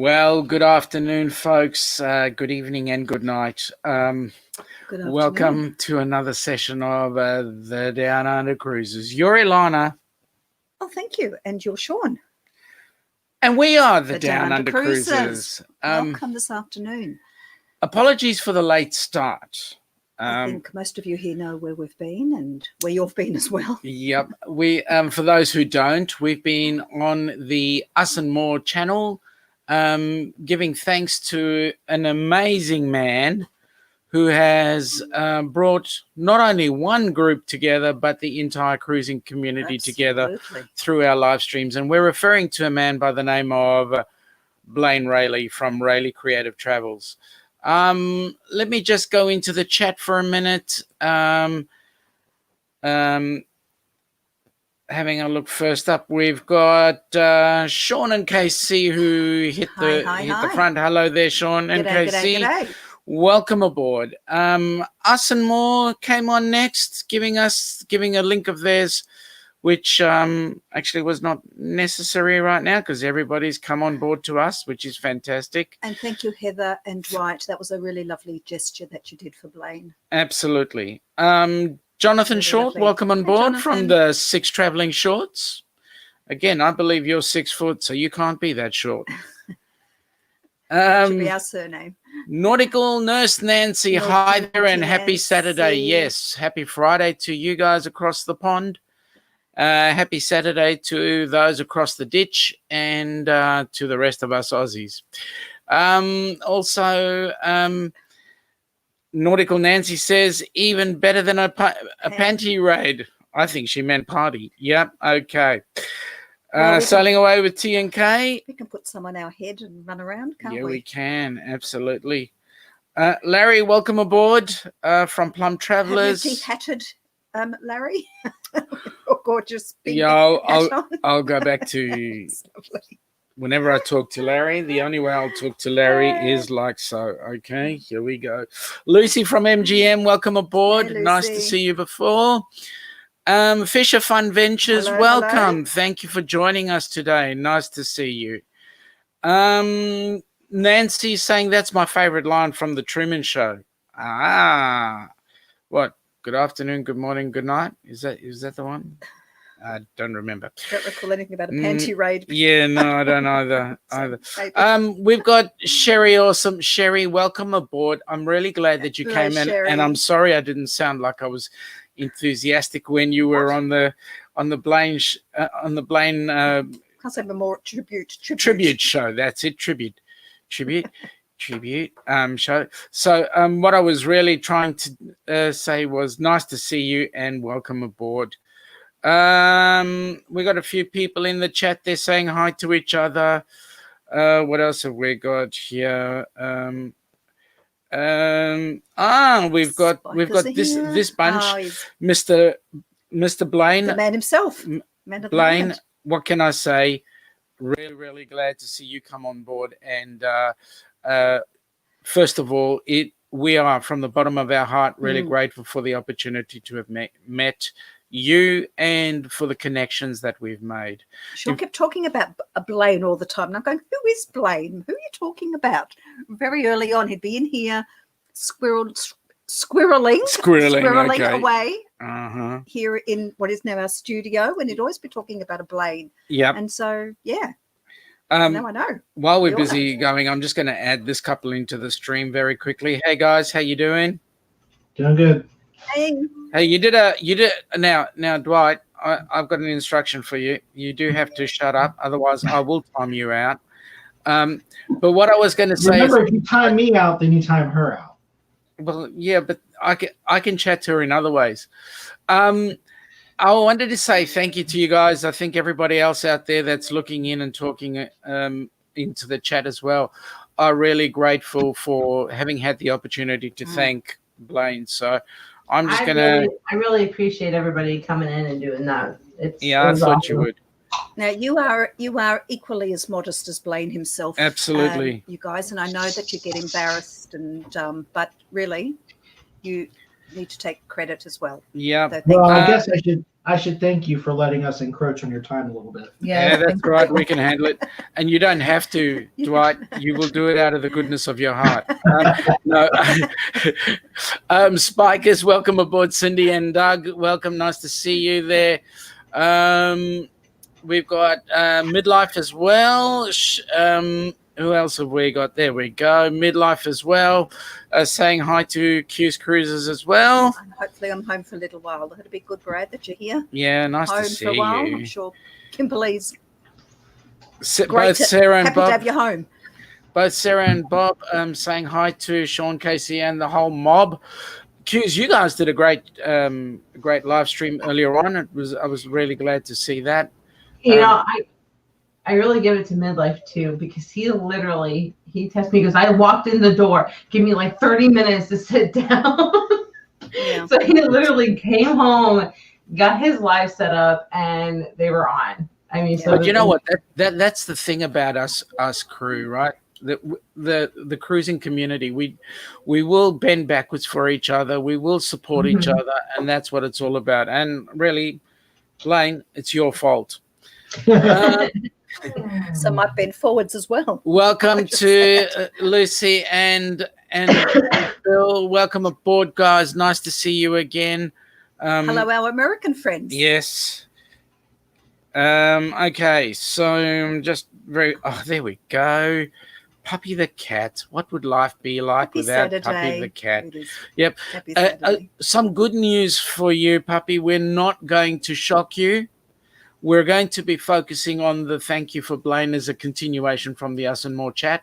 Well, good afternoon, folks. Good evening and good night. Good afternoon. Welcome to another session of the Downunder Cruisers. You're Ilana. Oh, thank you. And you're Sean. And we are the Downunder Downunder Cruisers. Welcome this afternoon. Apologies for the late start. I think most of you here know where we've been and where you've been as well. Yep. We, for those who don't, we've been on the Us and More channel, giving thanks to an amazing man who has brought not only one group together, but the entire cruising community together through our live streams. And we're referring to a man by the name of Blane Raley from Raley Creative Travels. Let me just go into the chat for a minute. Having a look first up, we've got Sean and KC who hit the front. Hello there, Sean and KC. G'day. Welcome aboard. Us and More came on next, giving a link of theirs, which actually was not necessary right now because everybody's come on board to us, which is fantastic. And thank you, Heather and Dwight. That was a really lovely gesture that you did for Blane. Absolutely. Jonathan Really Short, lovely. welcome on board from Jonathan. the Six Travelling Shorts. Again, I believe you're 6 foot, so you can't be that short. Should be our surname. Nautical Nurse Nancy, hi there and happy Nancy. Saturday. Yes, happy Friday to you guys across the pond. Happy Saturday to those across the ditch and to the rest of us Aussies. Also, Nautical Nancy says, even better than a panty raid. I think she meant party. Yep, okay. Sailing away with T&K. We can put some on our head and run around, can't we? Yeah, we can, absolutely. Larry, welcome aboard from Plum Travellers. Have you de-hatted, Larry? Your gorgeous big I'll go back to whenever I talk to Larry. The only way I'll talk to Larry is like so. Okay, here we go. Lucy from MGM, welcome aboard. Hey, nice to see you before. Fisher Fun Ventures, Hello, welcome. hello. Thank you for joining us today. Nice to see you. Nancy saying that's my favorite line from the Truman Show. What? Good afternoon, good morning, good night. Is that the one? I don't remember. Don't recall anything about a panty raid. Yeah, no, I don't either. We've got Sherry Awesome. Sherry, welcome aboard. I'm really glad that you came in, and I'm sorry I didn't sound like I was enthusiastic when you were on the Blane Can't say more tribute show. That's it, tribute show. So what I was really trying to say was nice to see you and welcome aboard. We got a few people in the chat. They're saying hi to each other. What else have we got here? We've got this bunch. Mr. Blane, the man himself. Blane, what can I say? Really, really glad to see you come on board. And first of all, we are from the bottom of our heart really grateful for the opportunity to have met you and for the connections that we've made. Sean kept talking about Blane all the time. And I'm going, who is Blane? Who are you talking about? Very early on, he'd be in here squirreling okay. away here in what is now our studio, and he'd always be talking about a Blane. Yeah. And so, yeah. Now I know. While we're busy going, I'm just going to add this couple into the stream very quickly. Hey guys, how you doing? Doing good. Hey, you did now Dwight, I've got an instruction for you. You do have to shut up, otherwise I will time you out. But what I was going to say remember, if you time me out, then you time her out. Well, yeah, but I can chat to her in other ways. I wanted to say thank you to you guys. I think everybody else out there that's looking in and talking into the chat as well are really grateful for having had the opportunity to thank Blane. So I'm just I really appreciate everybody coming in and doing that. I thought you would. Now you are equally as modest as Blane himself. Absolutely, you guys, and I know that you get embarrassed, and but really, you need to take credit as well. Yeah. So well, I guess I should I should thank you for letting us encroach on your time a little bit. Yeah, that's right. We can handle it. And you don't have to, Dwight. You will do it out of the goodness of your heart. No. Spikers, welcome aboard. Cindy and Doug, welcome. Nice to see you there. We've got Midlife as well. Who else have we got? There we go. Midlife as well. Saying hi to Q's Cruisers as well. And hopefully I'm home for a little while. That'd be good, Brad, that you're here. Yeah, nice home to see for a while. you. I'm sure Kimberly's Both Sarah and happy to Bob. have you home. Both Sarah and Bob saying hi to Sean, Casey, and the whole mob. Q's, you guys did a great live stream earlier on. I was really glad to see that. You know, I really give it to Midlife too, because he texted me, because I walked in the door, give me like 30 minutes to sit down. Yeah. So he literally came home, got his live set up, and they were on. I mean, so But you know what? That's the thing about us crew, right? The cruising community. We will bend backwards for each other. We will support each other, and that's what it's all about. And really, Blane, it's your fault. So might bend forwards as well. Welcome to Lucy and Bill. Welcome aboard, guys. Nice to see you again. Hello, our American friends. Yes. Okay, so just there we go. Puppy the cat. What would life be like Happy without Saturday. Puppy the cat? It is. Yep. Happy Saturday. Some good news for you, Puppy. We're not going to shock you. We're going to be focusing on the thank you for Blane as a continuation from the Us and More chat.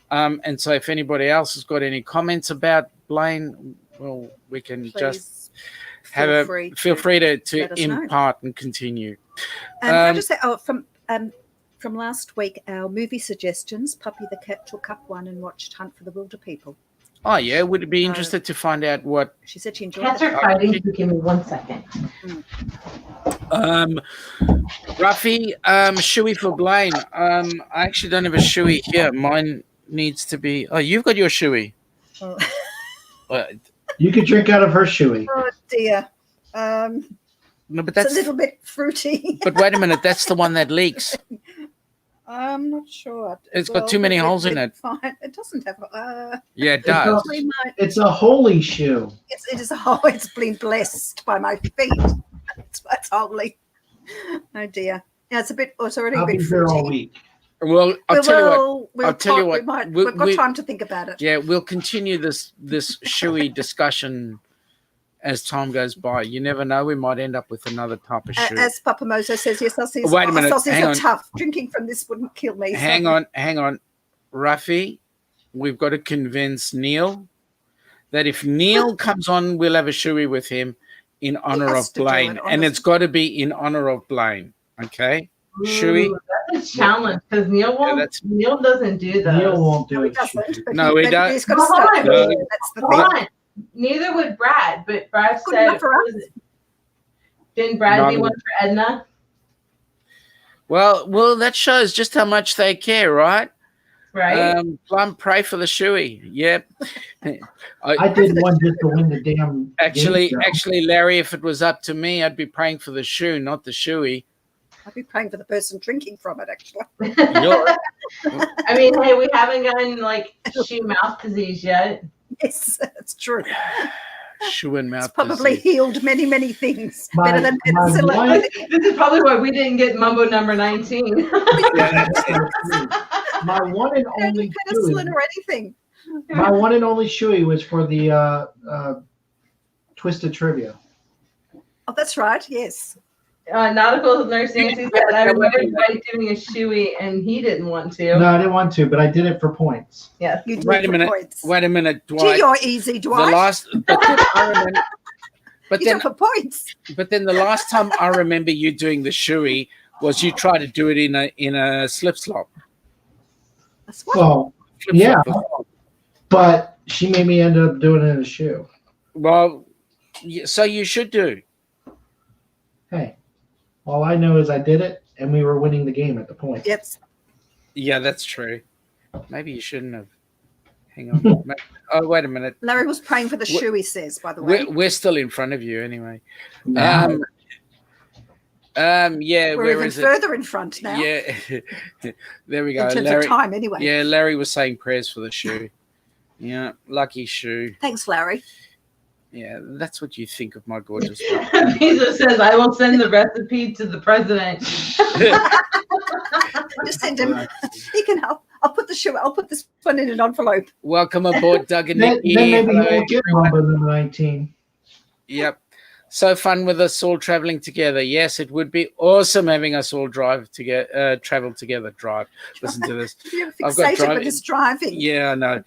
And so if anybody else has got any comments about Blane, well, we can just feel free to impart and continue. Can I just say, from last week, our movie suggestions, Puppy the cat took up one and watched Hunt for the Wilder People. Oh, yeah. Would it be interested to find out what... She said she enjoyed Cats it. are fighting. Give me 1 second. Ruffy, shoey for Blane. I actually don't have a shoey here. Mine needs to be... Oh, you've got your shoey. Oh, You could drink out of her shoey. oh dear. No, but It's that's... a little bit fruity. But wait a minute. That's the one that leaks. I'm not sure. It's got too many holes in it. Fine. It doesn't have... Yeah, it does. It's a holy shoe. It is a hole. It's been blessed by my feet. It's holy. Oh dear. Yeah, it's already I'll a bit be here all fruity. week. Well, I'll tell you what. We've got time to think about it. Yeah, we'll continue this shoey discussion as time goes by. You never know. We might end up with another type of shoe. As Papa Mozo says, yes, Aussies, Wait a minute, Aussies hang are on. tough. Drinking from this wouldn't kill me. Hang on. Ruffy, we've got to convince Neil that if Neil comes on, we'll have a shoey with him in honor of Blane. And it's got to be in honor of Blane. Okay? Shoey. That's a challenge, because Neil doesn't do those. Neil won't do No, he it. doesn't. but No, he doesn't. He's got to start. No. That's the Hold thing. on. Neither would Brad, but Brad Good said, enough for us. didn't Brad do one for Edna? Well, that shows just how much they care, right? Right. Plum, pray for the shoey. Yep. I did one just to win the damn. Actually, game show. Larry, if it was up to me, I'd be praying for the shoe, not the shoey. I'd be praying for the person drinking from it, actually. I mean, hey, we haven't gotten like shoe mouth disease yet. Yes, that's true. Shoe and mouth It's probably disease. healed many, many things. My- Better than my penicillin. wife- This is probably why we didn't get Mumbo number 19. Yeah, that's it. My one and Don't only do penicillin shoey. or anything. My one and only shoey was for the Twisted Trivia. Oh, that's right. Yes. Nautical nurse Nancy said, I remember Dwight doing a shoey and he didn't want to. No, I didn't want to, but I did it for points. Yes. You do Wait it a for minute. points. Wait a minute, Gee, Dwight. you're easy, The Dwight. last, but then I remember, but You do then, it for points. but then the last time I remember you doing the shoey was you tried to do it in a slip slop. That's what. Well, Flip yeah, flop. but she made me end up doing it in a shoe. Well, so you should do. Hey, all I know is I did it, and we were winning the game at the point. Yes. Yeah, that's true. Maybe you shouldn't have. Hang on. Oh, wait a minute. Larry was praying for the shoe, he says, by the way. We're still in front of you anyway. Now, Yeah, We're where even is it? further in front now. Yeah, there we go. In terms Larry, of time, anyway. yeah, Larry was saying prayers for the shoe. Yeah, lucky shoe. Thanks, Larry. Yeah, that's what you think of my gorgeous wife. Jesus says, "I will send the recipe to the president." Just send him. He can help. I'll put the shoe. I'll put this one in an envelope. Welcome aboard, Doug and Then Nikki. maybe he Hello, won't get everyone. Mamba number 19. Yep. So fun with us all traveling together. Yes, it would be awesome having us all travel together. Listen to this. You're I've got fixated with this driving. Yeah, I know.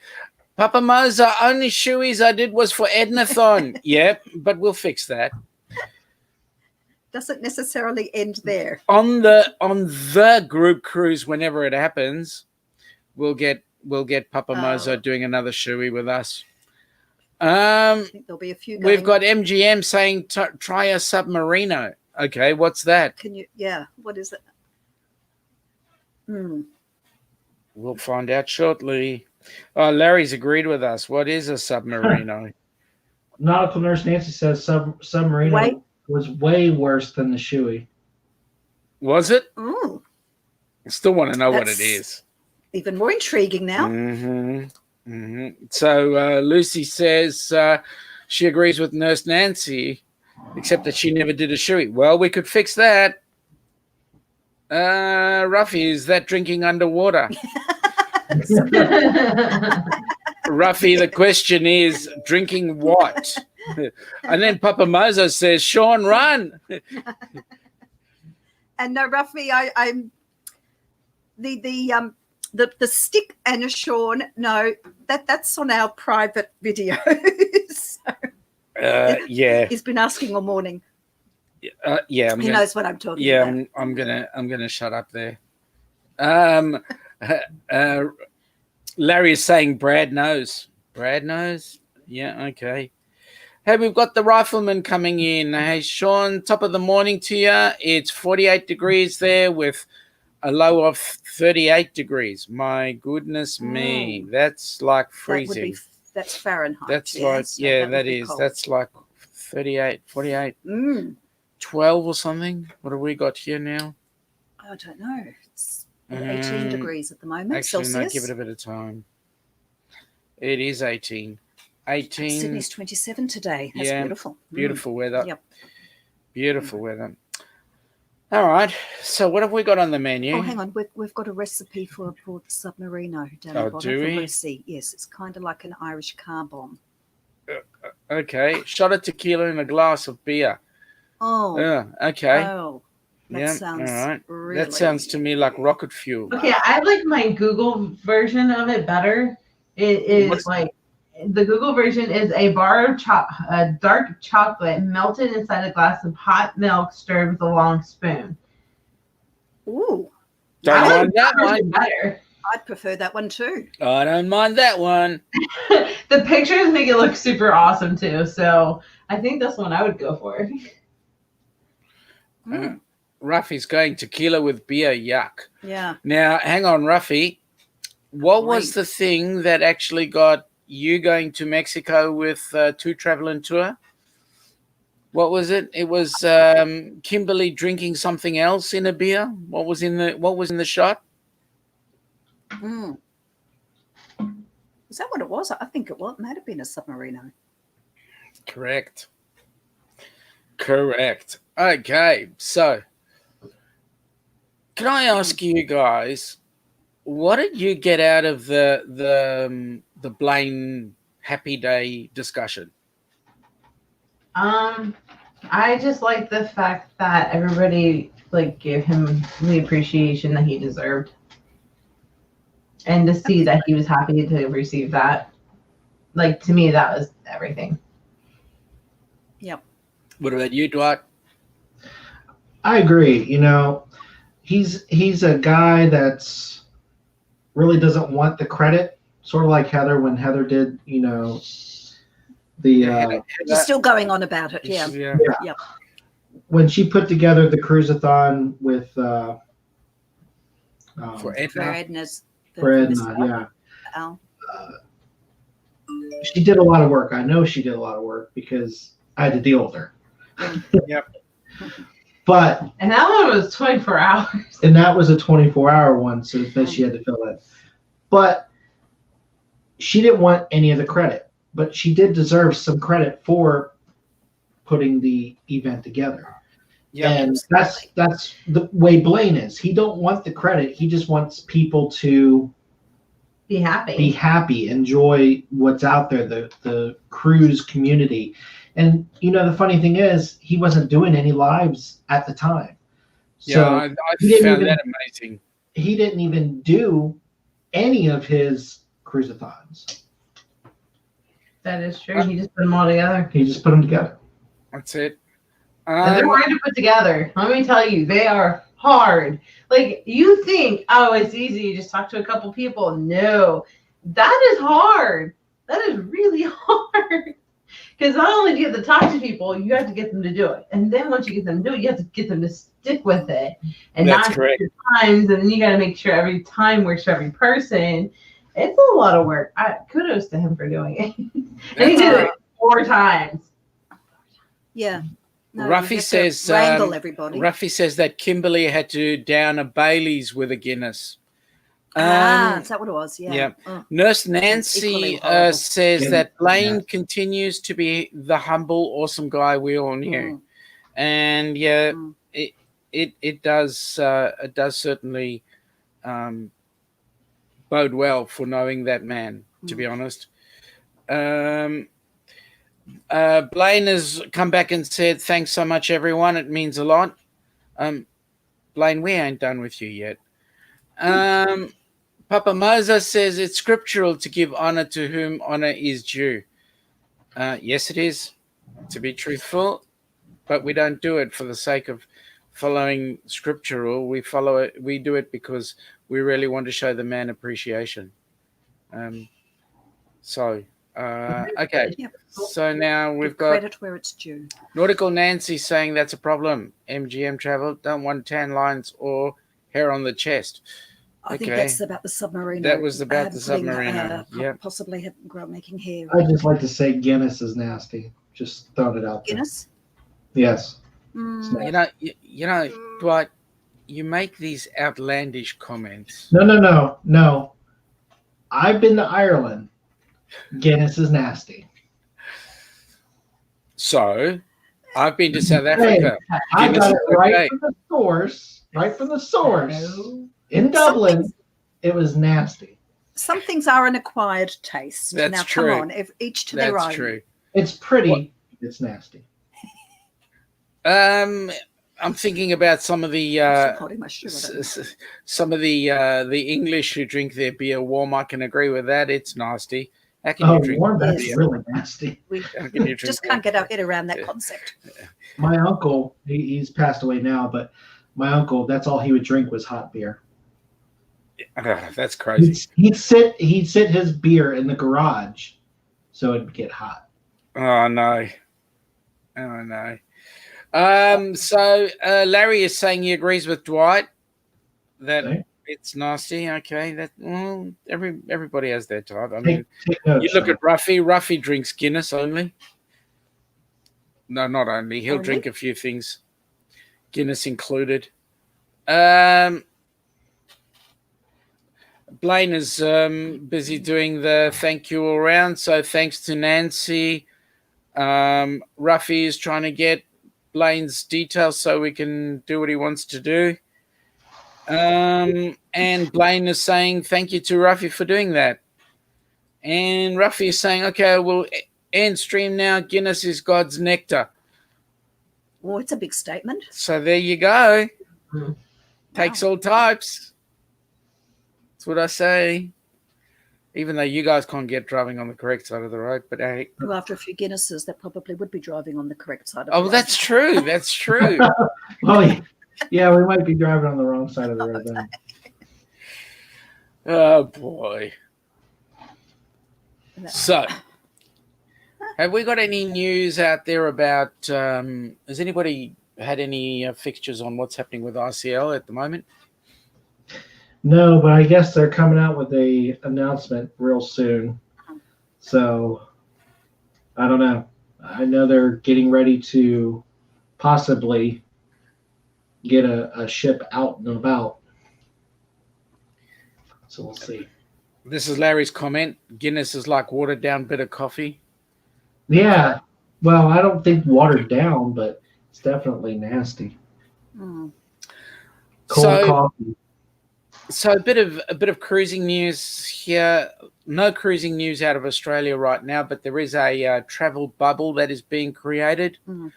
Papa Moser, only shoeies I did was for Ednathon. Yep, but we'll fix that. Doesn't necessarily end there. On the group cruise, whenever it happens, we'll get Papa Moser doing another shoey with us. I think there'll be a few. We've got MGM saying try a Submarino. Okay, what's that? Can you? Yeah. What is it? We'll find out shortly. Oh, Larry's agreed with us. What is a Submarino? Nautical Nurse Nancy says Submarino was way worse than the shoey. Was it? Ooh. I still want to know what That's it is. Even more intriguing now. So Lucy says she agrees with Nurse Nancy, except that she never did a shoey. Well, we could fix that. Ruffy, is that drinking underwater? Ruffy, the question is drinking what? And then Papa Moser says, Sean, run. And no, Ruffy, I'm the stick and a Sean. No, that's on our private video. So, yeah, he's been asking all morning. Yeah, he knows what I'm talking about. Yeah, I'm gonna shut up there. Larry is saying Brad knows. Brad knows. Yeah, okay. Hey, we've got the rifleman coming in. Hey, Sean, top of the morning to you. It's 48 degrees there with a low of 38 degrees. My goodness me. That's like freezing. That's Fahrenheit. That's yes, like, that is. That's like 38, 48, 12 or something. What have we got here now? I don't know. It's 18 degrees at the moment. Actually, Celsius. no, give it a bit of time. It is 18. 18. Sydney's 27 today. That's beautiful. Beautiful weather. Yep. Beautiful weather. All right. So what have we got on the menu? Oh, hang on. We've got a recipe for the Submarino down the bottom do from we? Lucy. Yes, it's kind of like an Irish car bomb. Okay. Shot of tequila in a glass of beer. Oh. Yeah. Okay. Oh. That sounds all right. really... That sounds to me like rocket fuel. Okay, I like my Google version of it better. It is the Google version is a bar of dark chocolate melted inside a glass of hot milk stirred with a long spoon. Ooh. Don't mind that one. Better. I'd prefer that one too. I don't mind that one. The pictures make it look super awesome too. So I think that's one I would go for. Ruffy's going tequila with beer. Yuck. Yeah. Now, hang on, Ruffy. What was the thing that actually got you going to Mexico with Two Traveling Tour? What was it? It was Kimberly drinking something else in a beer. What was in the shot? Is that what it was? I think it might have been a Submarino. Correct. Okay, so can I ask you guys, what did you get out of the Blane Happy Day discussion? I just like the fact that everybody gave him the appreciation that he deserved, and to see that he was happy to receive that. To me, that was everything. Yep. What about you, Dwight? I agree. He's a guy that's really doesn't want the credit, sort of like Heather when Heather did, You're still going on about it, yeah. Yep. When she put together the cruise-a-thon with for Edna. For Edna's. For Edna, yeah. Al. She did a lot of work. I know she did a lot of work because I had to deal with her. Yep. But And that one was 24 hours. and that was a 24-hour one, so that she had to fill in. But she didn't want any of the credit. But she did deserve some credit for putting the event together. Yeah. And that's the way Blane is. He don't want the credit. He just wants people to Be happy. be happy, enjoy what's out there, the cruise community. And the funny thing is, he wasn't doing any lives at the time. So Yeah, I he found didn't that amazing. he didn't even do any of his cruisathons. That is true. He just put them all together. He just put them together. That's it. And they're hard to put together. Let me tell you, they are hard. Like, you think, oh, it's easy. You just talk to a couple people. No, that is hard. That is really hard. Because not only do you have to talk to people, you have to get them to do it. And then once you get them to do it, you have to get them to stick with it. And That's not correct. times. And then you got to make sure every time works for every person. It's a lot of work. Kudos to him for doing it. And he did it 4 times. Yeah. No, you Ruffy have to says, wrangle everybody. Ruffy says that Kimberly had to down a Bailey's with a Guinness. Is that what it was? Yeah. yeah. Oh. Nurse equally Nancy horrible. says Yeah. that Blane Yeah. continues to be the humble, awesome guy we all knew, and yeah, Mm. it does certainly bode well for knowing that man. To be honest, Blane has come back and said, "Thanks so much, everyone. It means a lot." Blane, we ain't done with you yet. Papa Moses says it's scriptural to give honor to whom honor is due. Yes, it is, to be truthful, but we don't do it for the sake of following scriptural. We follow it. We do it because we really want to show the man appreciation. Okay. Yep. So now we've Give got credit where it's due. Nautical Nancy saying that's a problem. MGM travel don't want tan lines or hair on the chest. I think Okay. that's about the submarine. That was about the submarine. Yeah. Possibly making hair. I just like to say Guinness is nasty. Just throwing it out there. Guinness. Yes. Mm, You know, Dwight, you make these outlandish comments. No. I've been to Ireland. Guinness is nasty. So, I've been to South Africa. I Guinness got it is right okay. from the source. Right from the source. In Dublin, it was nasty. some things are an acquired taste. That's now, true. come on, if each to their own. That's true. It's pretty. What? It's nasty. I'm thinking about some of the Holding my shoe, I don't know. some of the English who drink their beer warm. I can agree with that. It's nasty. How can Oh, you drink warm, that's Yes. really nasty. We How can you drink just that? can't get our head around that Yeah. concept. My uncle, he's passed away now, but my uncle, that's all he would drink was hot beer. That's crazy. He'd sit his beer in the garage so it'd get hot. Oh no. So Larry is saying he agrees with Dwight that Okay. it's nasty. Okay, that everybody has their type. I mean, Take notes, you look Sean. at Ruffy. Ruffy drinks Guinness only. No, not only. He'll Only? drink a few things, Guinness included. Blane is busy doing the thank you all round. So thanks to Nancy. Ruffy is trying to get Blaine's details so we can do what he wants to do. And Blane is saying thank you to Ruffy for doing that. And Ruffy is saying, okay, we'll end stream now. Guinness is God's nectar. Oh, it's a big statement. So there you go. Hmm. Takes Wow. all types. That's what I say. Even though you guys can't get driving on the correct side of the road, but hey. Well, after a few Guinnesses, that probably would be driving on the correct side of the Oh, road. that's true. That's true. Oh, yeah, we might be driving on the wrong side of the road then. Oh boy. So, have we got any news out there about? Has anybody had any fixtures on what's happening with ICL at the moment? No, but I guess they're coming out with a announcement real soon. So I don't know. I know they're getting ready to possibly get a ship out and about. So we'll see. This is Larry's comment. Guinness is like watered down bitter coffee. Yeah. Well, I don't think watered down, but it's definitely nasty. Mm. Cold coffee. So a bit of cruising news here. No cruising news out of Australia right now, but there is a travel bubble that is being created. Mm.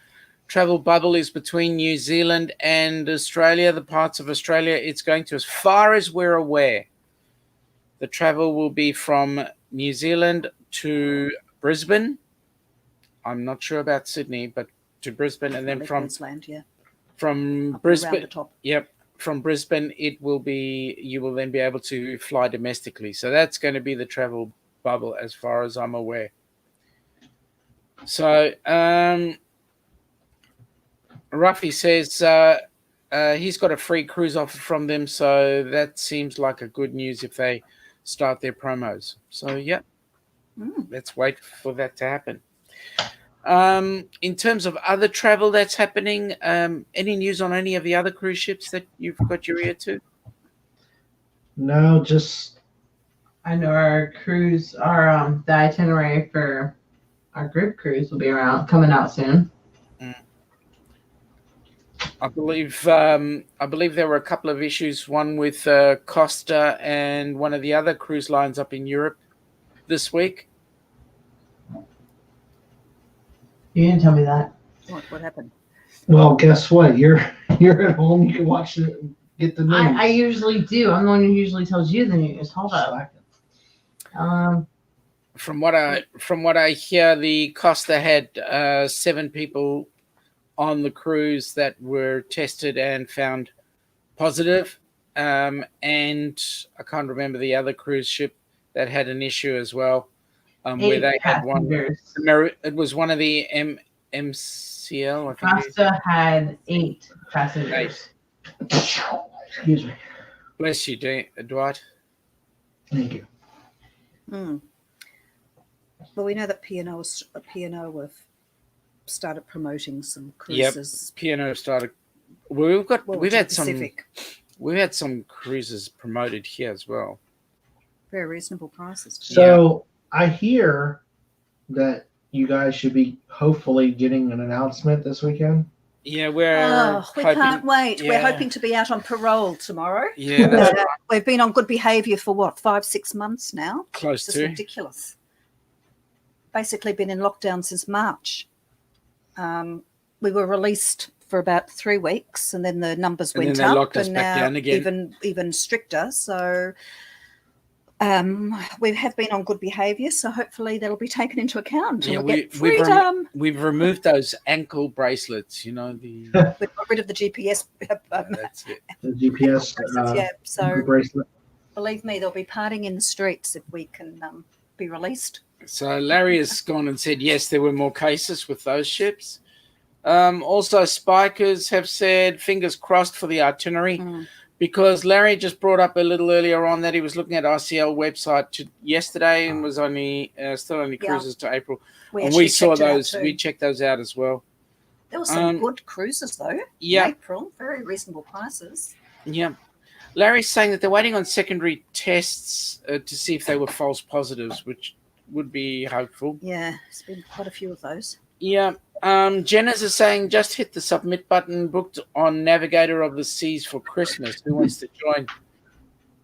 Travel bubble is between New Zealand and Australia. The parts of Australia it's going to, as far as we're aware, the travel will be from New Zealand to Brisbane. I'm not sure about Sydney, but to Brisbane, and then from Queensland, yeah. From Up Brisbane. around the top. Yep. From Brisbane, you will then be able to fly domestically. So that's going to be the travel bubble as far as I'm aware. So Ruffy says he's got a free cruise offer from them. So that seems like a good news if they start their promos. So, yeah, let's wait for that to happen. In terms of other travel that's happening, any news on any of the other cruise ships that you've got your ear to? No, just I know our cruise, the itinerary for our group cruise will be coming out soon. I believe there were a couple of issues, one with Costa and one of the other cruise lines up in Europe this week. You didn't tell me that. What happened? well, guess what? You're at home. You can watch it. Get the news. I usually do. I'm the one who usually tells you the news. Hold up. From what I hear, the Costa had 7 people on the cruise that were tested and found positive, and I can't remember the other cruise ship that had an issue as well, where they had one. It was one of the MCL. I think Costa had 8 passengers. Excuse me. Bless you, Dwight. Thank you. Well, we know that P&O have started promoting some cruises. Yep, P&O started. We've had some cruises promoted here as well. Very reasonable prices. So I hear that you guys should be hopefully getting an announcement this weekend. Yeah, we can't wait. Yeah. We're hoping to be out on parole tomorrow. Yeah, that's right. We've been on good behaviour for 5-6 months now. Close it's to ridiculous. Basically, been in lockdown since March. We were released for about 3 weeks, and then the numbers went up, locked us and back now down again. even stricter. So we have been on good behaviour. So hopefully that'll be taken into account. Yeah, we'll get freedom. We've removed those ankle bracelets. You know we got rid of the GPS. That's it. The GPS so bracelet. Believe me, they'll be partying in the streets if we can be released. So Larry has gone and said, yes, there were more cases with those ships. Also, Spikers have said, fingers crossed for the itinerary, because Larry just brought up a little earlier on that he was looking at RCL website yesterday and was still only cruises to April. We saw those. We checked those out as well. There were some good cruises, though, in April. Very reasonable prices. Yeah. Larry's saying that they're waiting on secondary tests to see if they were false positives, which would be hopeful. Yeah, there's been quite a few of those. Yeah. Jenna's is saying, just hit the submit button, booked on Navigator of the Seas for Christmas. Who wants to join?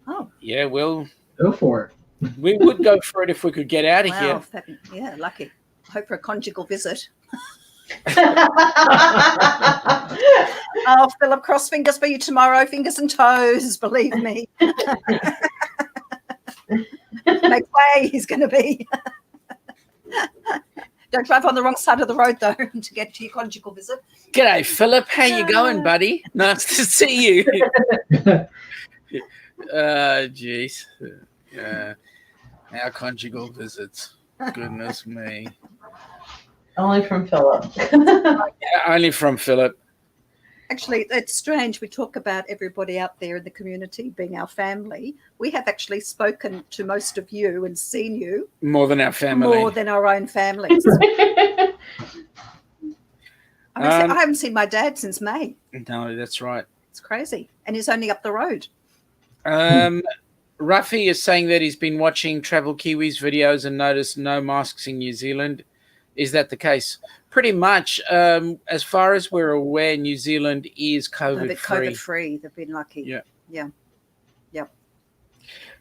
Oh. Yeah, well. Go for it. We would go for it if we could get out of here. Yeah, lucky. Hope for a conjugal visit. Philip, cross fingers for you tomorrow. Fingers and toes, believe me. Make way he's going to be. Don't drive on the wrong side of the road, though, to get to your conjugal visit. G'day, Philip. How you going, buddy? Nice to see you. Jeez. Our conjugal visits. Goodness me. Only from Philip. Only from Philip. Actually, it's strange. We talk about everybody out there in the community being our family. We have actually spoken to most of you and seen you. More than our family. More than our own families. I haven't seen my dad since May. No, that's right. It's crazy. And he's only up the road. Ruffy is saying that he's been watching Travel Kiwis videos and noticed no masks in New Zealand. Is that the case? Pretty much. As far as we're aware, New Zealand is COVID-free. COVID-free. They've been lucky. Yeah.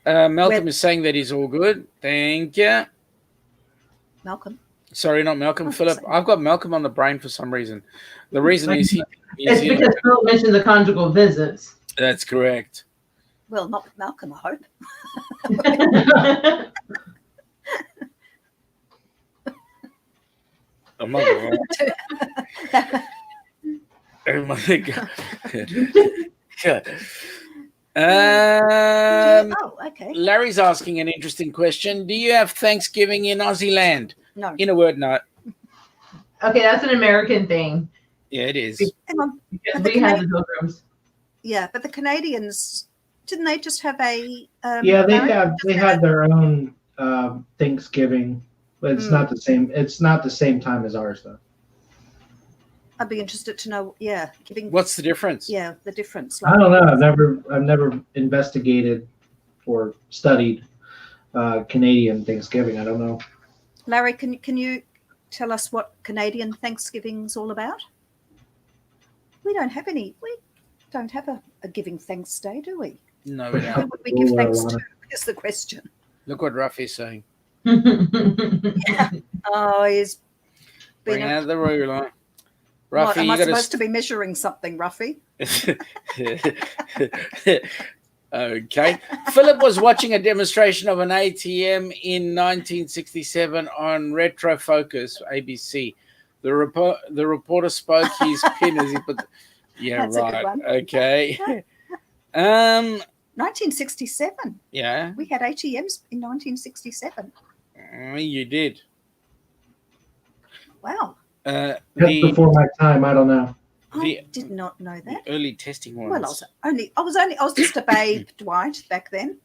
Malcolm is saying that he's all good. Thank you. Malcolm. Sorry, not Malcolm. Philip. I've got Malcolm on the brain for some reason. The reason is it's because Phil mentioned the conjugal visits. That's correct. Well, not with Malcolm, I hope. Oh my God. Oh my God. Okay. Larry's asking an interesting question. Do you have Thanksgiving in Aussie land? No. In a word, no. Okay, that's an American thing. Yeah, it is. Hang on. Because we have the pilgrims. Yeah, but the Canadians, didn't they just have a? They have their own Thanksgiving, but it's not the same. It's not the same time as ours, though. I'd be interested to know. Yeah, giving. What's the difference? Yeah, the difference. I don't know. I've never investigated or studied Canadian Thanksgiving. I don't know. Larry, can you tell us what Canadian Thanksgiving's all about? We don't have any. We don't have a giving thanks day, do we? No, we Who don't. would we give thanks to? Is the question. Look what Ruffy's saying. Oh, he's Bring been. out the ruler. What, Ruffy, am I you got supposed to be measuring something, Ruffy? Okay. Philip was watching a demonstration of an ATM in 1967 on Retro Focus, ABC. The reporter spoke his pin as he put. Yeah, That's a good right. one. Okay. 1967. Yeah. We had ATMs in 1967. You did. Wow. Just before my time, I don't know. I did not know that. The early testing ones. Well, I was just a babe, Dwight, back then.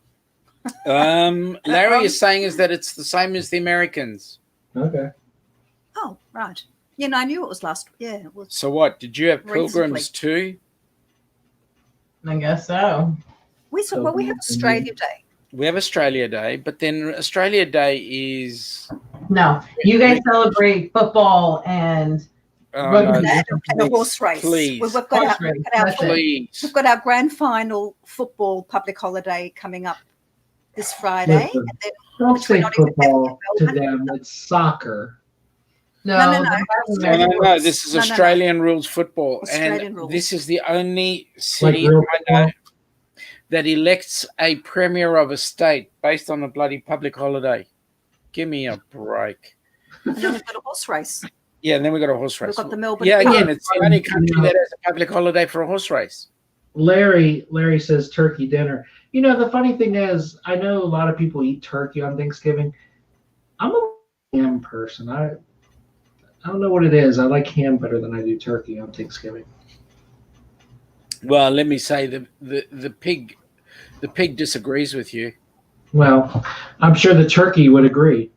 Larry is saying is that it's the same as the Americans. Okay. Oh, right. Yeah, no, I knew it was last. Yeah, it was. So what? Did you have pilgrims Recently. too? I guess so. We have Australia Day. We have Australia Day, but then Australia Day is No, you guys celebrate football and rugby. And a horse race. Please. We've got our grand final football public holiday coming up this Friday. Listen, and then, don't which we're say not even football to having in them. It's soccer. No. No, this is Australian rules football. Australian and rules. This is the only city real I know that elects a premier of a state based on a bloody public holiday. Give me a break. And then we've got a horse race. Yeah, and then we got a horse race. We've got the Melbourne. Yeah, again, it's the only country that has a public holiday for a horse race. Larry says turkey dinner. You know, the funny thing is, I know a lot of people eat turkey on Thanksgiving. I'm a ham person. I don't know what it is. I like ham better than I do turkey on Thanksgiving. Well, let me say the pig disagrees with you. Well, I'm sure the turkey would agree.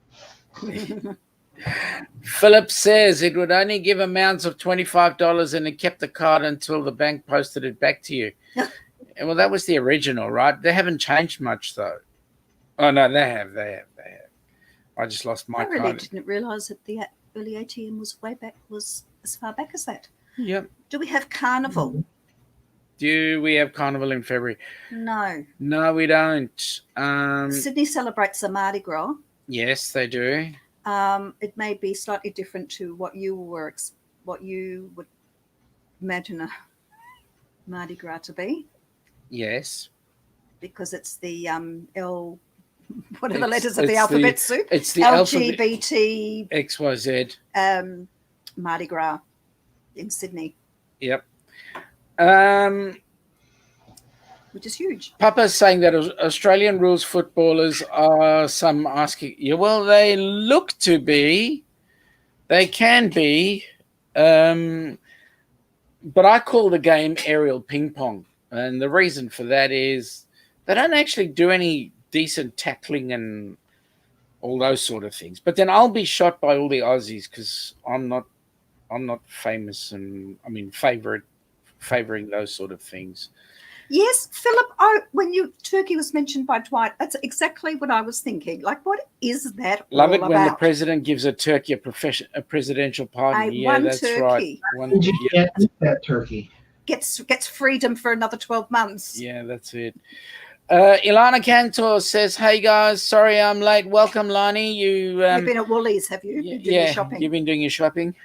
Philip says it would only give amounts of $25 and it kept the card until the bank posted it back to you. And well, that was the original, right? They haven't changed much though. Oh no, they have. I just lost my I really card. didn't realise that the early ATM was as far back as that. Yep. Do we have Carnival? Do we have Carnival in February? No. No, we don't. Sydney celebrates the Mardi Gras. Yes, they do. It may be slightly different to what you would imagine a Mardi Gras to be, Yes. because it's the whatever letters of the alphabet soup. It's the LGBT XYZ. Mardi Gras in Sydney, Yep. which is huge. Papa's saying that Australian rules footballers are some asking. Yeah, well, they look to be. They can be. But I call the game aerial ping pong. And the reason for that is they don't actually do any decent tackling and all those sort of things. But then I'll be shot by all the Aussies because I'm I'm not famous, and I mean favoring those sort of things. Yes, Philip. When Turkey was mentioned by Dwight, that's exactly what I was thinking. Like, what is that Love all it when the about? president gives a turkey a presidential pardon. Yeah, one that's turkey. right. One, You can't eat that turkey. Gets freedom for another 12 months. yeah, that's it. Ilana Cantor says, "Hey guys, sorry I'm late. Welcome, Lani. You've been at Woolies, have you? Been doing your shopping. You've been doing your shopping.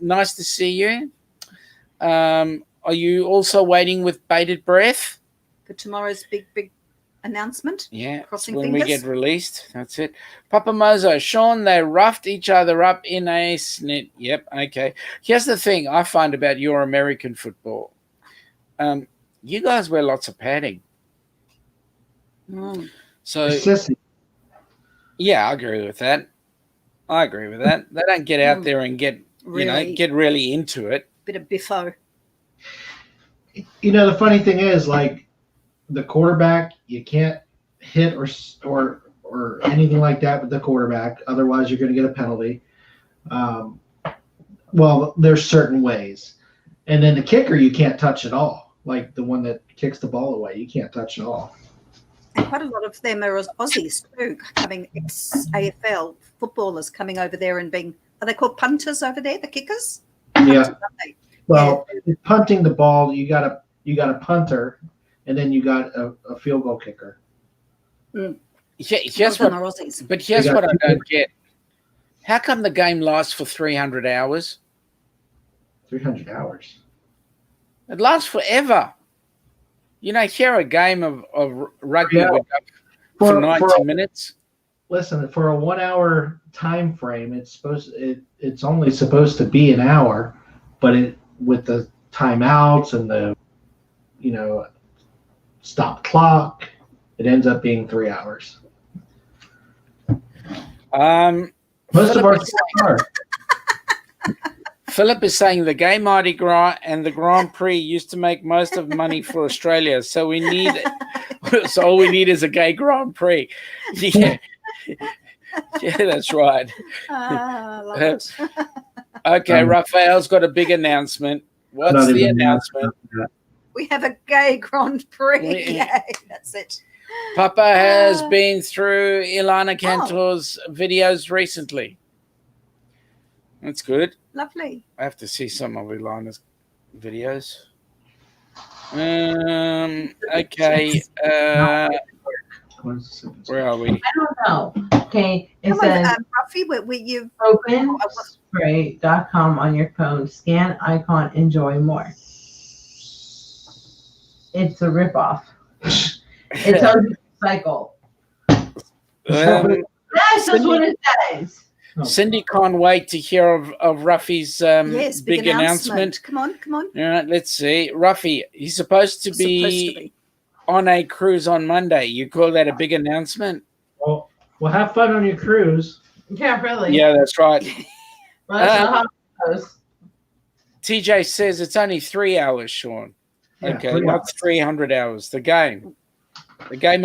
Nice to see you. Are you also waiting with bated breath For tomorrow's big announcement? Yeah, Crossing when fingers. we get released. That's it. Papa Mozo, Sean, they roughed each other up in a snit. Yep, okay. Here's the thing I find about your American football. You guys wear lots of padding. So, Sissy. yeah, I agree with that. They don't get out there and get really into it. Bit of biffo. The funny thing is, like, the quarterback, you can't hit or anything like that with the quarterback. Otherwise, you're going to get a penalty. Well, there's certain ways. And then the kicker, you can't touch at all. Like the one that kicks the ball away, you can't touch at all. And quite a lot of them are Aussies too, coming ex-AFL footballers coming over there and are they called punters over there, the kickers? Yeah. Punters, aren't they? Well, punting the ball, you got a punter, and then you got a field goal kicker. Here's what I don't get. How come the game lasts for 300 hours? 300 hours. It lasts forever. Here a game of rugby would go for 90 minutes. Listen, for a 1 hour time frame, it's only supposed to be an hour, but with the timeouts and the stop clock, it ends up being 3 hours. Most of our are. Philip is saying the gay Mardi Gras and the Grand Prix used to make most of money for Australia, so all we need is a gay Grand Prix. Yeah, yeah, that's right. Love it. Okay, Raphael's got a big announcement. What's the announcement? We have a gay Grand Prix. Yay, that's it. Papa has been through Ilana Cantor's videos recently. That's good. Lovely. I have to see some of Ilana's videos. Okay. Where are we? I don't know. Okay. It says Ruffy, openspray.com on your phone. Scan icon. Enjoy more. It's a ripoff. It's a cycle. That's just what it says. Cindy can't wait to hear of Ruffy's big announcement. Come on. All right, let's see. Ruffy, he's supposed to be on a cruise on Monday. You call that a big announcement? Well, have fun on your cruise. Yeah, really. Yeah, that's right. Well, that's not how it goes. TJ says it's only 3 hours, Sean. Yeah, okay, not 300 hours. The game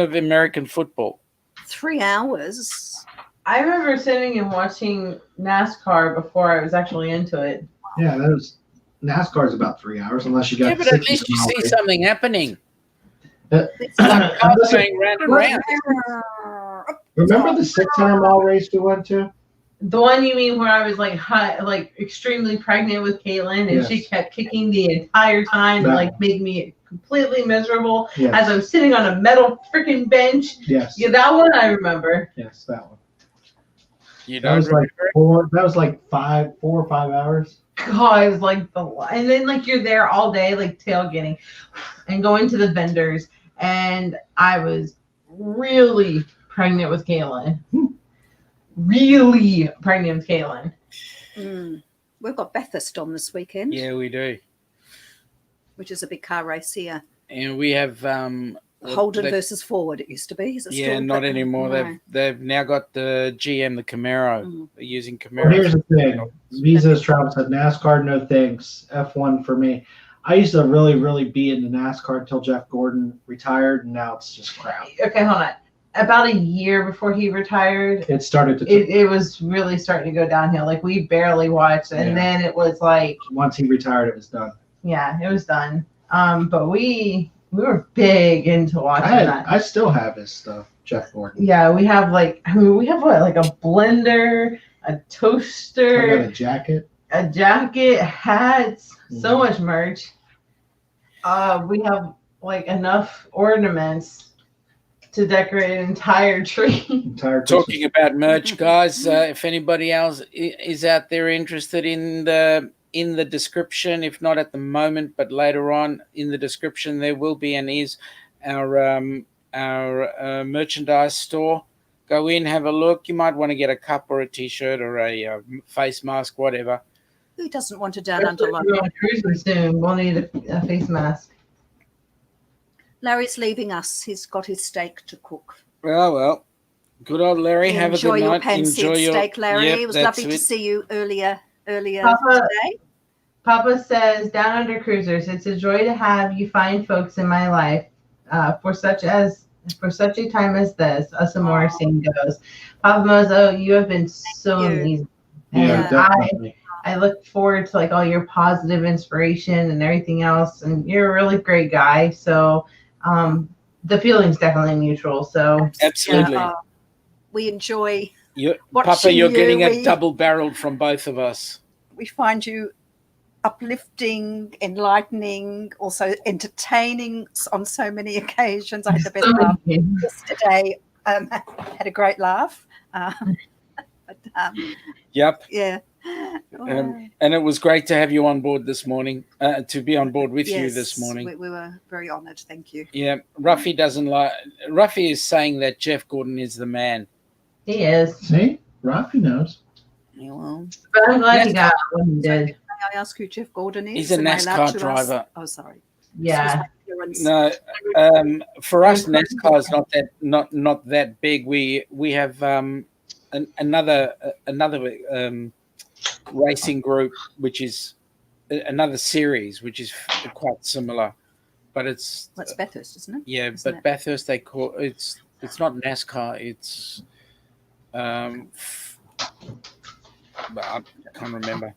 of American football. 3 hours. I remember sitting and watching NASCAR before I was actually into it. Yeah, NASCAR's about 3 hours, unless you got. Yeah, but at least you see something happening. Remember the 600 mile race we went to? The one you mean where I was like extremely pregnant with Caitlin, and she kept kicking the entire time, and made me completely miserable as I'm sitting on a metal freaking bench. Yes. Yeah, that one I remember. Yes, that one. That was like 4 or 5 hours. God, it was like and then you're there all day tailgating and going to the vendors, and I was really pregnant with Caitlin. Really pregnant with Caitlin. We've got Bathurst on this weekend. Yeah, we do. Which is a big car race here. And we have Holden versus Ford. It used to be. Is it still? Not anymore. No. They've now got the GM, the Camaro. They're using Camaro. Well, here's the thing: visas, Trump said NASCAR, no thanks. F1 for me. I used to really, really be into NASCAR until Jeff Gordon retired, and now it's just crap. Okay, hold on. about a year before he retired, It started to. it was really starting to go downhill. Like we barely watched, and then it was like Once he retired, it was done. Yeah, it was done. But we were big into watching that. I still have his stuff, Jeff Gordon. Yeah, we have like what, like a blender, a I got toaster, a jacket. a jacket, hats, so much merch. We have like enough ornaments to decorate an entire tree. Entire Talking about merch, guys, if anybody else is out there interested in the description, if not at the moment, but later on in the description, there will be and is our merchandise store. Go in, have a look. You might want to get a cup or a T-shirt or a face mask, whatever. Who doesn't want a Down Under We're logo? on cruising soon. We'll need a face mask. Larry's leaving us. He's got his steak to cook. Well, good old Larry. Have Enjoy a good your night. pan-seared steak, Larry. Yep, it was that's lovely to see you earlier Papa, today. Papa says, Downunder Cruisers, it's a joy to have you fine folks in my life. For such a time as this, us and more scene goes. Papa Mozo, you have been so amazing. Yeah, And definitely. I look forward to like all your positive inspiration and everything else. And you're a really great guy. So the feeling's definitely mutual. So Absolutely. We enjoy Papa, watching you're you. getting a double-barreled from both of us. We find you uplifting, enlightening, also entertaining on so many occasions. I had the best laugh yesterday. Had a great laugh. Yep. Yeah. And it was great to have you on board this morning, to be on board with you Yes, this morning. We were very honoured. Thank you. Yeah, Ruffy is saying that Jeff Gordon is the man. he is. See, Rocky knows. Yeah, well, But I'm glad he got what he did. May I ask who Jeff Gordon is? He's a Am I allowed NASCAR to driver. ask? Oh, sorry. Yeah. no, for us, NASCAR is not that big. We have another racing group, which is another series, which is quite similar, but it's Well, it's Bathurst, isn't it? yeah. Isn't But it? Bathurst, they call it's not NASCAR. It's but I can't remember.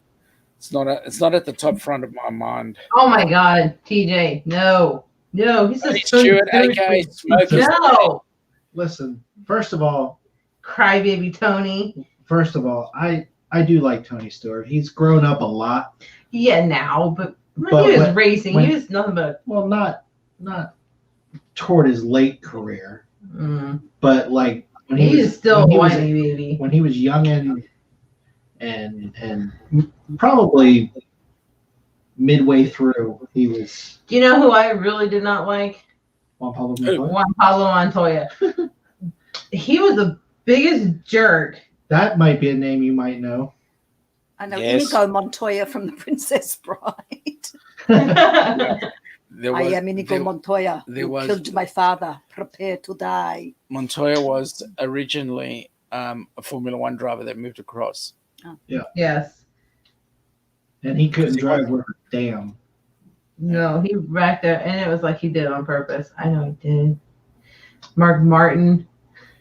It's not at the top front of my mind. Oh my God, TJ, no, he's Tony just Stewart, aka Smokey. no, Listen, first of all, crybaby Tony. I do like Tony Stewart. He's grown up a lot. Yeah, now, but when But he was when- racing, when- he was nothing but. Well, not toward his late career, but like when He was is still a when he was- whiny baby. when he was young and probably midway through, he was Do you know who I really did not like? Juan Pablo Who? Montoya. Juan Pablo Montoya. He was the biggest jerk. That might be a name you might know. I know Yes. Inigo Montoya from The Princess Bride. There I was- am Inigo there- Montoya. there You was- killed my father. Prepare to die. Montoya was originally a Formula One driver that moved across. Yes. And he couldn't drive worth a damn. No, he wrecked it, and it was like he did it on purpose. I know he did. Mark Martin.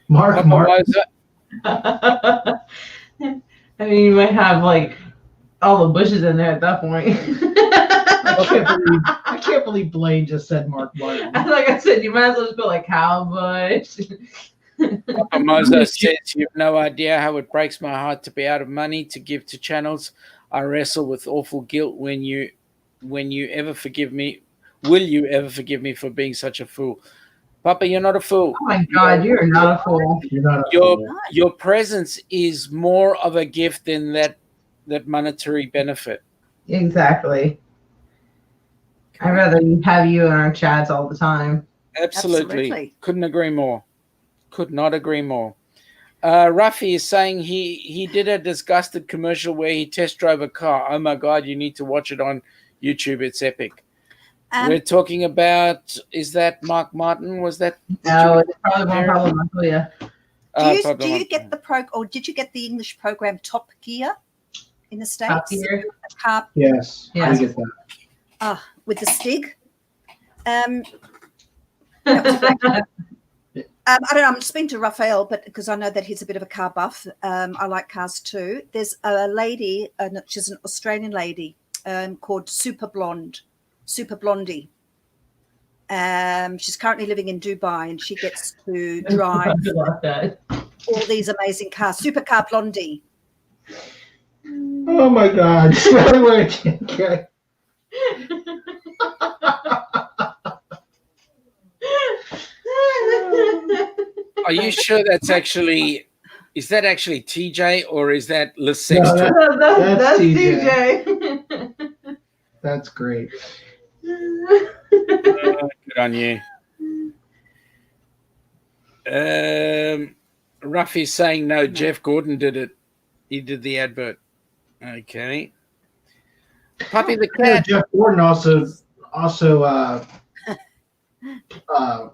Mark Martin. I mean, you might have like all the bushes in there at that point. I can't believe Blane just said Mark Martin. Like I said, you might as well just put like cow bush. Papa Mozo says, you have no idea how it breaks my heart to be out of money to give to channels. I wrestle with awful guilt when you ever forgive me. Will you ever forgive me for being such a fool? Papa, you're not a fool. Oh my God, you're not a fool. You're not a fool. Your presence is more of a gift than that monetary benefit. Exactly. I'd rather have you in our chats all the time. Absolutely. Absolutely. Couldn't agree more. Could not agree more. Ruffy is saying he did a disgusted commercial where he test drove a car. Oh my God, you need to watch it on YouTube. It's epic. We're talking about, is that Mark Martin? Was that? No, it's probably Juan Pablo Montoya. Do you get the or did you get the English program Top Gear in the States? Top Gear? Yes, Yeah. I get that. With the Stig. I don't know. I'm just speaking to Raphael, but because I know that he's a bit of a car buff. I like cars too. There's a lady, she's an Australian lady called Super Blondie. She's currently living in Dubai, and she gets to drive all these amazing cars. Supercar Blondie. Oh my God! Okay. Are you sure that's actually? Is that actually TJ or is that Lissex? No, that's TJ. TJ. That's great. Good on you. Ruffy's saying no. Jeff Gordon did it. He did the advert. Okay. Puppy the cat. Jeff Gordon also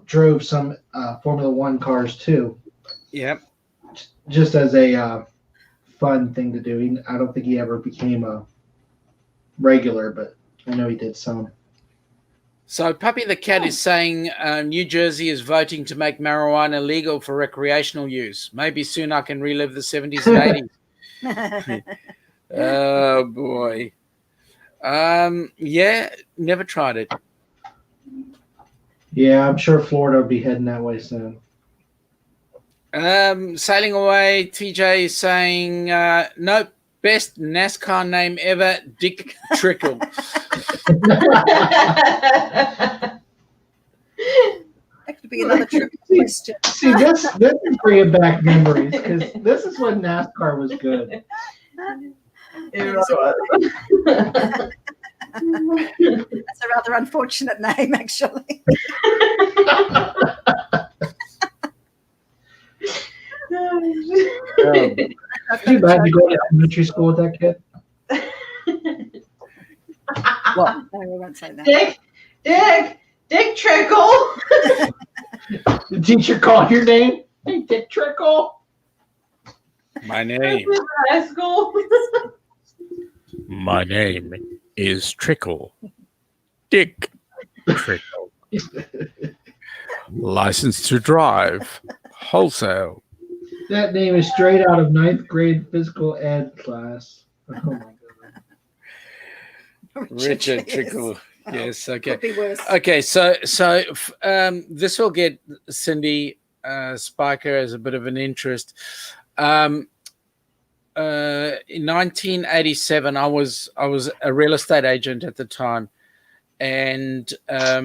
drove some Formula One cars too. Yep. Just as a fun thing to do. I don't think he ever became a regular, but I know he did some. So Puppy the cat is saying New Jersey is voting to make marijuana legal for recreational use. Maybe soon I can relive the 70s and 80s. Oh, boy. Yeah, never tried it. Yeah, I'm sure Florida will be heading that way soon. Sailing away, TJ is saying, nope, best NASCAR name ever, Dick Trickle. That could be another trivia question. See, this is bringing back memories because this is when NASCAR was good. That's a rather unfortunate name, actually. Could you imagine going to elementary school with that kid? What? No, we won't say that. Dick Trickle. The teacher called your name? Hey, Dick Trickle. My name. High school. My name is Trickle. Dick Trickle. License to drive. Wholesale. That name is straight out of 9th grade physical ed class. Oh my God. Richard Trickle. Yes. Okay. Could be worse. Okay. So this will get Cindy Spiker as a bit of an interest. In 1987, I was a real estate agent at the time, and I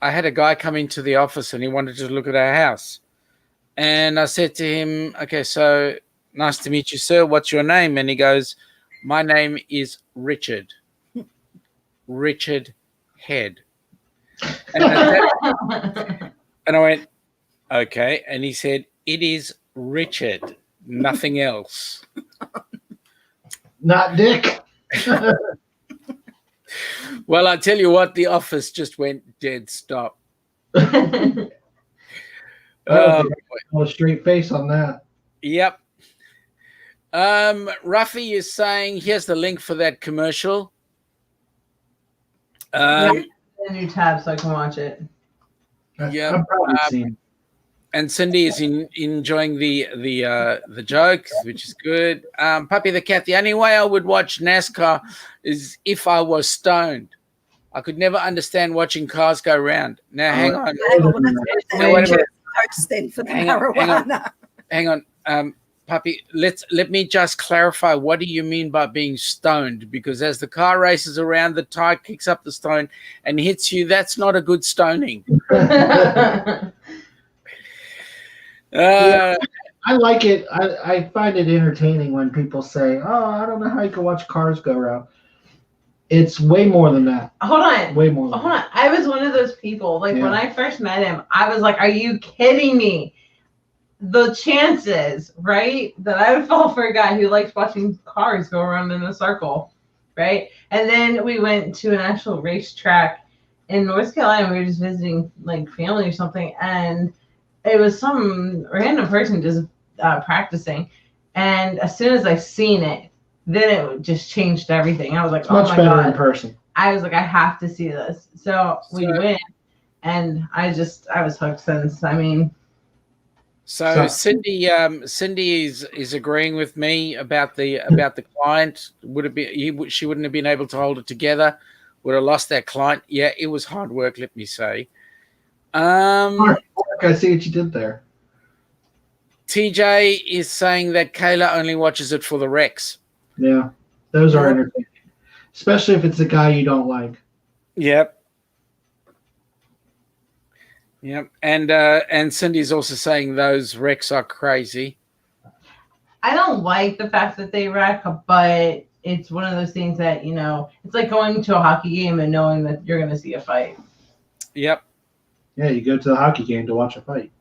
had a guy come into the office and he wanted to look at our house. And I said to him, okay, so nice to meet you, sir. What's your name? And he goes, my name is Richard. Richard Head. And I went, okay. And he said, it is Richard, nothing else. Not Dick. Well, I tell you what, the office just went dead stop. A straight face on that. Yep. Ruffy is saying, here's the link for that commercial. A new tab so I can watch it. Yeah. I've probably seen. And Cindy is enjoying the jokes, which is good. Puppy the cat, the only way I would watch NASCAR is if I was stoned. I could never understand watching cars go round. Now, hang on. Then for the marijuana. Hang on. Puppy, let me just clarify. What do you mean by being stoned? Because as the car races around, the tire kicks up the stone and hits you. That's not a good stoning. I like it. I find it entertaining when people say, "Oh, I don't know how you can watch cars go around." It's way more than that. Hold on. Way more. Hold on. I was one of those people. Like when I first met him, I was like, "Are you kidding me?" The chances, right, that I would fall for a guy who likes watching cars go around in a circle, right? And then we went to an actual racetrack in North Carolina. We were just visiting like family or something, and it was some random person just practicing. And as soon as I seen it, then it just changed everything. I was like, it's much better in person. I was like, I have to see this. So we went, and I was hooked since. I mean, So Cindy is agreeing with me about the client. Would it be she wouldn't have been able to hold it together? Would have lost that client. Yeah, it was hard work. Let me say. Hard work, I see what you did there. TJ is saying that Kayla only watches it for the wrecks. Yeah, those are entertaining, especially if it's a guy you don't like. Yep. Yep. And Cindy's also saying those wrecks are crazy. I don't like the fact that they wreck, but it's one of those things that, it's like going to a hockey game and knowing that you're going to see a fight. Yep. Yeah, you go to the hockey game to watch a fight.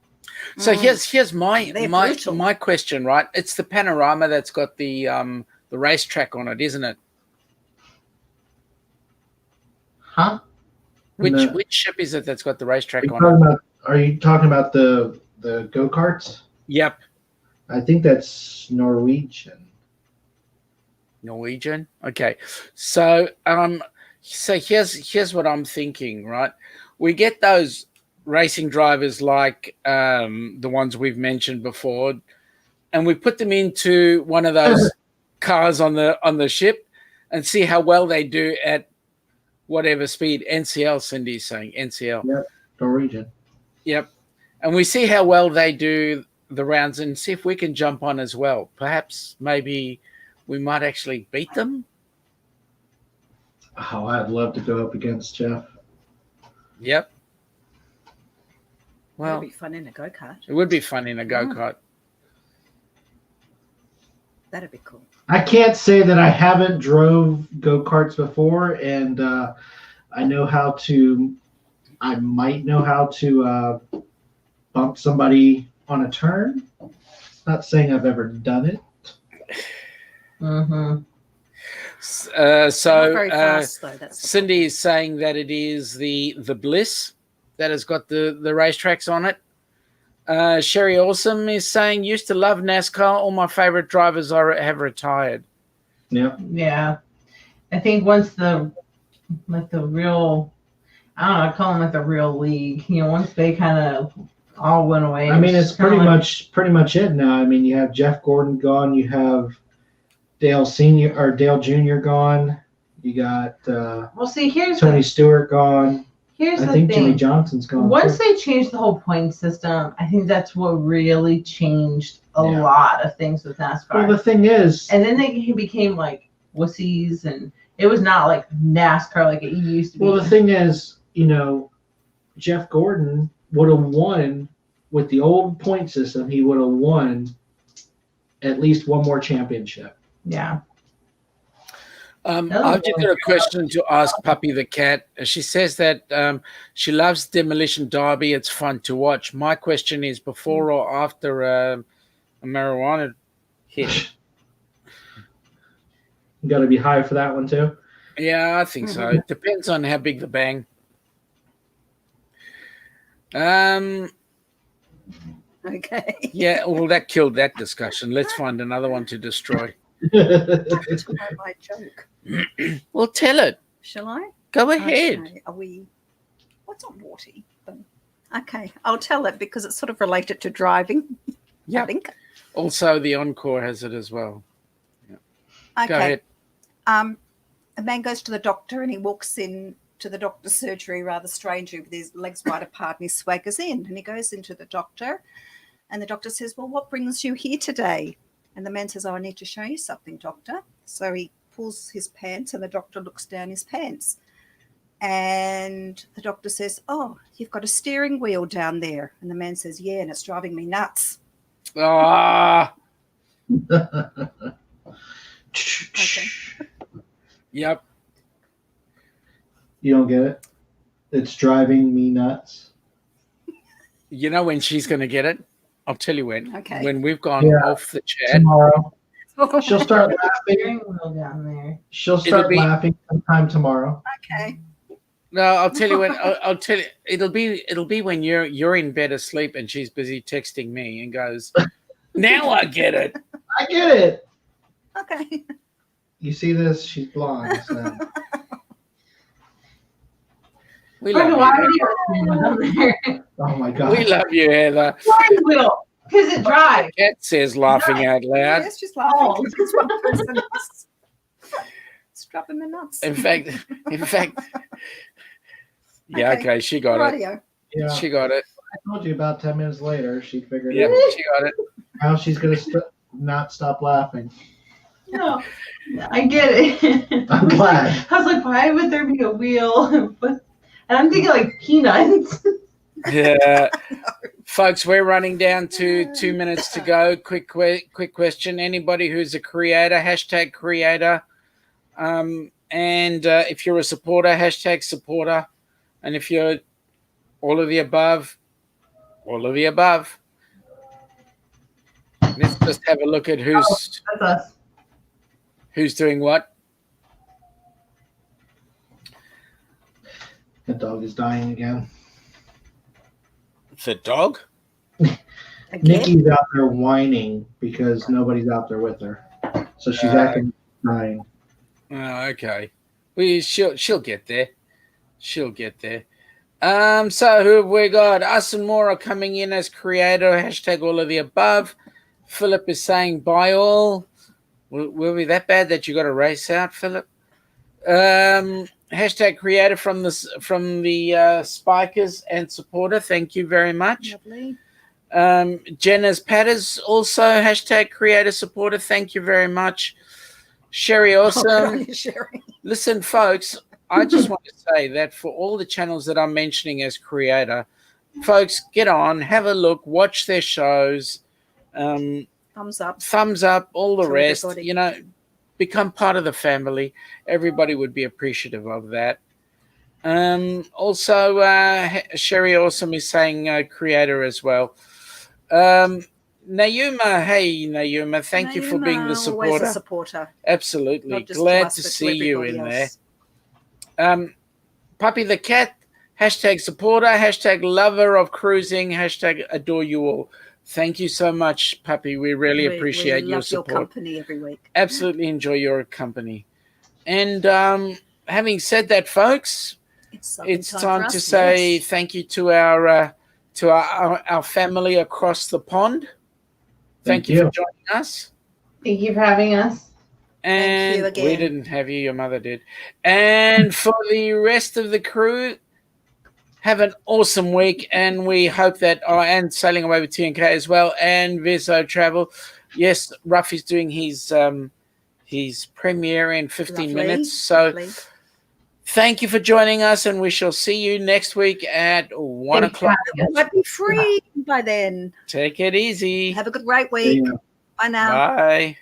So here's my question, right? It's the panorama that's got the racetrack on it, isn't it? Huh? Which ship is it that's got the racetrack on it? Are you talking about the go-karts? Yep. I think that's Norwegian. Norwegian? Okay. So here's what I'm thinking, right? We get those racing drivers like the ones we've mentioned before, and we put them into one of those cars on the ship and see how well they do at whatever speed. NCL, Cindy's saying NCL. Yep, Norwegian. Yep. And we see how well they do the rounds and see if we can jump on as well. Perhaps maybe we might actually beat them. Oh, I'd love to go up against Jeff. Yep. Well, it'd be fun in a go-kart. It would be fun in a go-kart. That'd be cool. I can't say that I haven't drove go-karts before, and I might know how to bump somebody on a turn. Not saying I've ever done it. Mm-hmm. So fast, Cindy is saying that it is the Bliss that has got the racetracks on it. Sherry Awesome is saying, used to love NASCAR. All my favorite drivers have retired. Yeah. Yeah. I think once the real, I don't know, I call them like the real league, once they kind of all went away. I mean, it's pretty much it now. I mean, you have Jeff Gordon gone. You have Dale Jr. gone. You got here's Tony Stewart gone. Here's I the think thing. Jimmy Johnson's gone. Once they changed the whole point system, I think that's what really changed a lot of things with NASCAR. Well, the thing is, and then they became like wussies, and it was not like NASCAR like it used to be. Well, the thing is, Jeff Gordon would have won with the old point system. He would have won at least one more championship. Yeah. I've just got a question to ask Puppy the cat. She says that she loves Demolition Derby. It's fun to watch. My question is, before or after a marijuana hit? You got to be high for that one too. Yeah, I think so. It depends on how big the bang. Okay. Yeah, well, that killed that discussion. Let's find another one to destroy. Don't tell my joke. Well, tell it. Shall I? Go ahead. Okay. What's on Warty? Okay, I'll tell it because it's sort of related to driving. Yeah. I think. Also, the Encore has it as well. Yeah. Okay. Go ahead. A man goes to the doctor and he walks in to the doctor's surgery rather strangely with his legs wide apart and he swaggers in and he goes into the doctor and the doctor says, well, what brings you here today? And the man says, oh, I need to show you something, doctor. So he pulls his pants and the doctor looks down his pants. And the doctor says, oh, you've got a steering wheel down there. And the man says, yeah, and it's driving me nuts. Ah. Okay. Yep. You don't get it? It's driving me nuts. You know when she's going to get it? I'll tell you when. Okay. When we've gone off the chat. Tomorrow. She'll start laughing. Steering wheel down there. She'll start laughing sometime tomorrow. Okay. No, I'll tell you when. I'll tell you. It'll be when you're in bed asleep and she's busy texting me and goes, "Now I get it. I get it." Okay. You see this? She's blonde. So. We love you. Oh my God. We love you, Heather. Steering wheel. Because it drives. Cat says laughing out loud. Yes, she's laughing. Oh. because it's one person is strapping the nuts. In fact, yeah, okay, she got it. Rightio. Yeah, She got it. I told you about 10 minutes later. She figured Yep, out she got it. how she's going to not stop laughing. No, I get it. I'm glad. I was like, why would there be a wheel? And I'm thinking like peanuts. Yeah. Folks, we're running down to 2 minutes to go. Quick question. Anybody who's a creator, hashtag creator. And if you're a supporter, hashtag supporter. And if you're all of the above, all of the above. Let's just have a look at That's us. who's doing what. The dog is dying again. The dog? Again? Nikki's out there whining because nobody's out there with her. So she's acting dying. Oh, okay. She'll get there. She'll get there. So who have we got? Us and more are coming in as creator. Hashtag all of the above. Philip is saying bye all. Will we that bad that you got to race out, Philip? Hashtag creator from the spikers and supporter. Thank you very much. Lovely. Jenna's Patters also hashtag creator supporter. Thank you very much. Sherry Oh, Awesome. good on you, Sherry. Listen, folks, I just want to say that for all the channels that I'm mentioning as creator, folks, get on, have a look, watch their shows, Thumbs up. all the To rest, everybody. become part of the family. Everybody would be appreciative of that. Also, Sherry Awesome is saying creator as well. Nauma, hey Nauma, thank you for being the Naima, always supporter. a supporter. Absolutely. Not just Glad us, to but see you in everybody there. else. Puppy the Cat, hashtag supporter, hashtag lover of cruising, hashtag adore you all. Thank you so much, Puppy. We really appreciate we your love support. your company every week. Absolutely enjoy your company. And having said that, folks, it's time to say thank you to our family across the pond. Thank you for joining us. Thank you for having us. And Thank you again. we didn't have you, your mother did. And for the rest of the crew, have an awesome week. And we hope that, and sailing away with TNK as well, and Viso Travel. Yes, Ruffy's doing his premiere in 15 minutes. So lovely. thank you for joining us, and we shall see you next week at 1 Thanks for o'clock. It might be free by then. Take it easy. Have a good great week. Yeah. Bye now. Bye.